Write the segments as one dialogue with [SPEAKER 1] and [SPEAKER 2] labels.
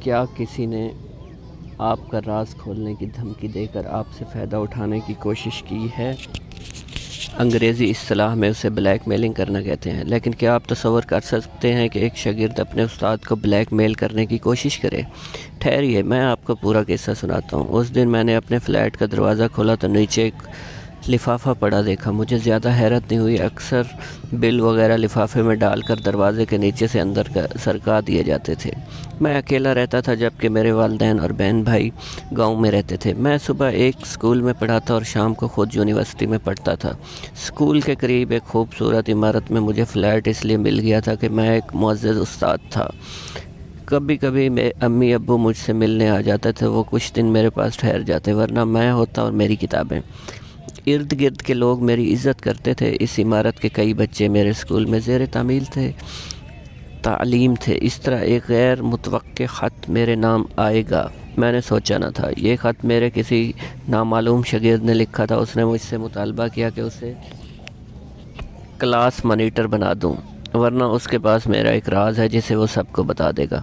[SPEAKER 1] کیا کسی نے آپ کا راز کھولنے کی دھمکی دے کر آپ سے فائدہ اٹھانے کی کوشش کی ہے؟ انگریزی اصطلاح میں اسے بلیک میلنگ کرنا کہتے ہیں، لیکن کیا آپ تصور کر سکتے ہیں کہ ایک شاگرد اپنے استاد کو بلیک میل کرنے کی کوشش کرے؟ ٹھہریے، میں آپ کو پورا قصہ سناتا ہوں۔ اس دن میں نے اپنے فلیٹ کا دروازہ کھولا تو نیچے ایک لفافہ پڑا دیکھا۔ مجھے زیادہ حیرت نہیں ہوئی، اکثر بل وغیرہ لفافے میں ڈال کر دروازے کے نیچے سے اندر سرکا دیے جاتے تھے۔ میں اکیلا رہتا تھا جبکہ میرے والدین اور بہن بھائی گاؤں میں رہتے تھے۔ میں صبح ایک اسکول میں پڑھاتا اور شام کو خود یونیورسٹی میں پڑھتا تھا۔ اسکول کے قریب ایک خوبصورت عمارت میں مجھے فلیٹ اس لیے مل گیا تھا کہ میں ایک معزز استاد تھا۔ کبھی کبھی امی ابو مجھ سے ملنے آ جاتے تھے، وہ کچھ دن میرے پاس ٹھہر جاتے، ورنہ میں ہوتا اور میری کتابیں۔ ارد گرد کے لوگ میری عزت کرتے تھے۔ اس عمارت کے کئی بچے میرے اسکول میں زیر تعلیم تھے۔ اس طرح ایک غیر متوقع خط میرے نام آئے گا، میں نے سوچا نہ تھا۔ یہ خط میرے کسی نامعلوم شاگرد نے لکھا تھا۔ اس نے مجھ سے مطالبہ کیا کہ اسے کلاس مانیٹر بنا دوں، ورنہ اس کے پاس میرا ایک راز ہے جسے وہ سب کو بتا دے گا۔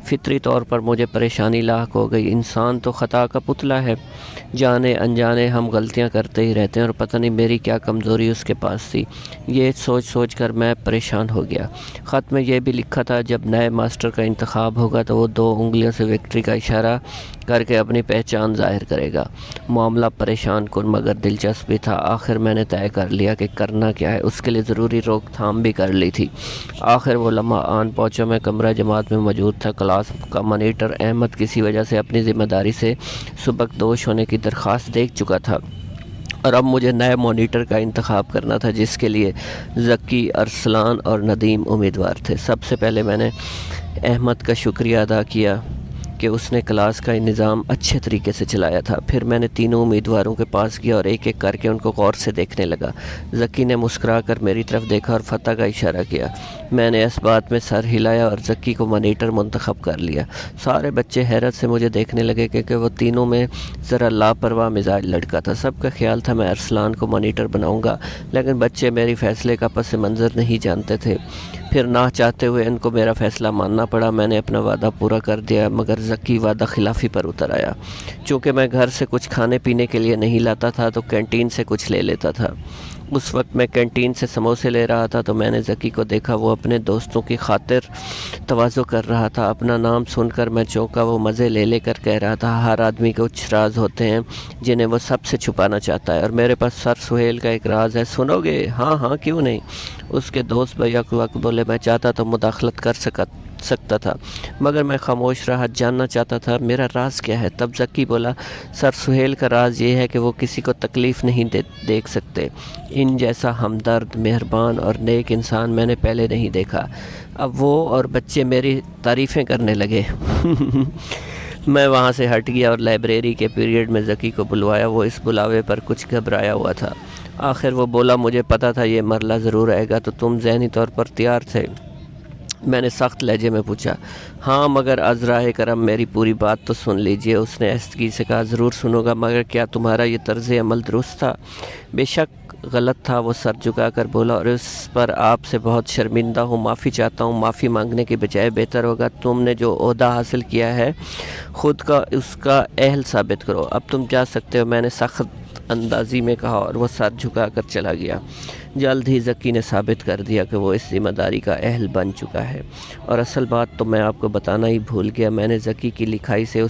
[SPEAKER 1] فطری طور پر مجھے پریشانی لاحق ہو گئی۔ انسان تو خطا کا پتلا ہے، جانے انجانے ہم غلطیاں کرتے ہی رہتے ہیں، اور پتہ نہیں میری کیا کمزوری اس کے پاس تھی۔ یہ سوچ کر میں پریشان ہو گیا۔ خط میں یہ بھی لکھا تھا جب نئے ماسٹر کا انتخاب ہوگا تو وہ 2 انگلیوں سے وکٹری کا اشارہ کر کے اپنی پہچان ظاہر کرے گا۔ معاملہ پریشان کن مگر دلچسپ بھی تھا۔ آخر میں نے طے کر لیا کہ کرنا کیا ہے، اس کے لیے ضروری روک تھام بھی کر لی تھی۔ آخر وہ لمحہ آن پہنچا۔ میں کمرہ جماعت میں موجود تھا۔ کلاس کا مانیٹر احمد کسی وجہ سے اپنی ذمہ داری سے سبکدوش ہونے کی درخواست دے چکا تھا، اور اب مجھے نئے مانیٹر کا انتخاب کرنا تھا، جس کے لیے ذکی، ارسلان اور ندیم امیدوار تھے۔ سب سے پہلے میں نے احمد کا شکریہ ادا کیا کہ اس نے کلاس کا نظام اچھے طریقے سے چلایا تھا۔ پھر میں نے تینوں امیدواروں کے پاس گیا اور ایک ایک کر کے ان کو غور سے دیکھنے لگا۔ ذکی نے مسکرا کر میری طرف دیکھا اور فتح کا اشارہ کیا۔ میں نے اس بات میں سر ہلایا اور ذکی کو مانیٹر منتخب کر لیا۔ سارے بچے حیرت سے مجھے دیکھنے لگے کیونکہ وہ تینوں میں ذرا لاپرواہ مزاج لڑکا تھا۔ سب کا خیال تھا میں ارسلان کو مانیٹر بناؤں گا، لیکن بچے میری فیصلے کا پس منظر نہیں جانتے تھے۔ پھر نہ چاہتے ہوئے ان کو میرا فیصلہ ماننا پڑا۔ میں نے اپنا وعدہ پورا کر دیا، مگر ذکی وعدہ خلافی پر اتر آیا۔ چونکہ میں گھر سے کچھ کھانے پینے کے لیے نہیں لاتا تھا تو کینٹین سے کچھ لے لیتا تھا۔ اس وقت میں کینٹین سے سموسے لے رہا تھا تو میں نے ذکی کو دیکھا، وہ اپنے دوستوں کی خاطر تواضع کر رہا تھا۔ اپنا نام سن کر میں چونکا۔ وہ مزے لے کر کہہ رہا تھا، ہر آدمی کے کچھ راز ہوتے ہیں جنہیں وہ سب سے چھپانا چاہتا ہے، اور میرے پاس سر سہیل کا ایک راز ہے، سنو گے؟ ہاں ہاں، کیوں نہیں؟ اس کے دوست بیک وقت بولے۔ میں چاہتا تو مداخلت کر سکتا تھا، مگر میں خاموش رہا، جاننا چاہتا تھا میرا راز کیا ہے۔ تب ذکی بولا، سر سہیل کا راز یہ ہے کہ وہ کسی کو تکلیف نہیں دیکھ سکتے۔ ان جیسا ہمدرد، مہربان اور نیک انسان میں نے پہلے نہیں دیکھا۔ اب وہ اور بچے میری تعریفیں کرنے لگے۔ میں وہاں سے ہٹ گیا اور لائبریری کے پیریڈ میں ذکی کو بلوایا۔ وہ اس بلاوے پر کچھ گھبرایا ہوا تھا۔ آخر وہ بولا، مجھے پتا تھا یہ مرلہ ضرور آئے گا، تو تم ذہنی طور پر تیار تھے؟ میں نے سخت لہجے میں پوچھا۔ ہاں، مگر عذرائے کرم میری پوری بات تو سن لیجئے۔ اس نے آہستگی سے کہا، ضرور سنوں گا، مگر کیا تمہارا یہ طرز عمل درست تھا؟ بے شک غلط تھا، وہ سر جھکا کر بولا، اور اس پر آپ سے بہت شرمندہ ہوں، معافی چاہتا ہوں۔ معافی مانگنے کے بجائے بہتر ہوگا تم نے جو عہدہ حاصل کیا ہے خود کا اس کا اہل ثابت کرو۔ اب تم جا سکتے ہو، میں نے سخت اندازی میں کہا، اور وہ سر جھکا کر چلا گیا۔ جلد ہی ذکی نے ثابت کر دیا کہ وہ اس ذمہ داری کا اہل بن چکا ہے۔ اور اصل بات تو میں آپ کو بتانا ہی بھول گیا، میں نے ذکی کی لکھائی سے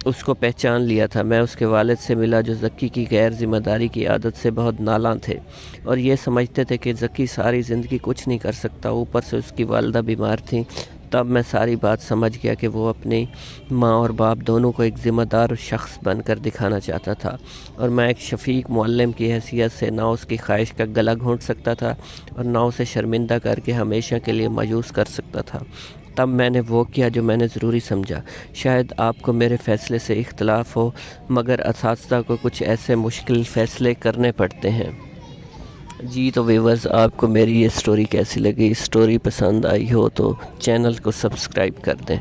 [SPEAKER 1] اس کو پہچان لیا تھا۔ میں اس کے والد سے ملا جو ذکی کی غیر ذمہ داری کی عادت سے بہت نالاں تھے، اور یہ سمجھتے تھے کہ ذکی ساری زندگی کچھ نہیں کر سکتا۔ اوپر سے اس کی والدہ بیمار تھیں۔ تب میں ساری بات سمجھ گیا کہ وہ اپنی ماں اور باپ دونوں کو ایک ذمہ دار شخص بن کر دکھانا چاہتا تھا، اور میں ایک شفیق معلم کی حیثیت سے نہ اس کی خواہش کا گلا گھونٹ سکتا تھا اور نہ اسے شرمندہ کر کے ہمیشہ کے لیے مایوس کر سکتا تھا۔ تب میں نے وہ کیا جو میں نے ضروری سمجھا۔ شاید آپ کو میرے فیصلے سے اختلاف ہو، مگر اساتذہ کو کچھ ایسے مشکل فیصلے کرنے پڑتے ہیں۔ جی تو ویورز، آپ کو میری یہ سٹوری کیسی لگی؟ سٹوری پسند آئی ہو تو چینل کو سبسکرائب کر دیں۔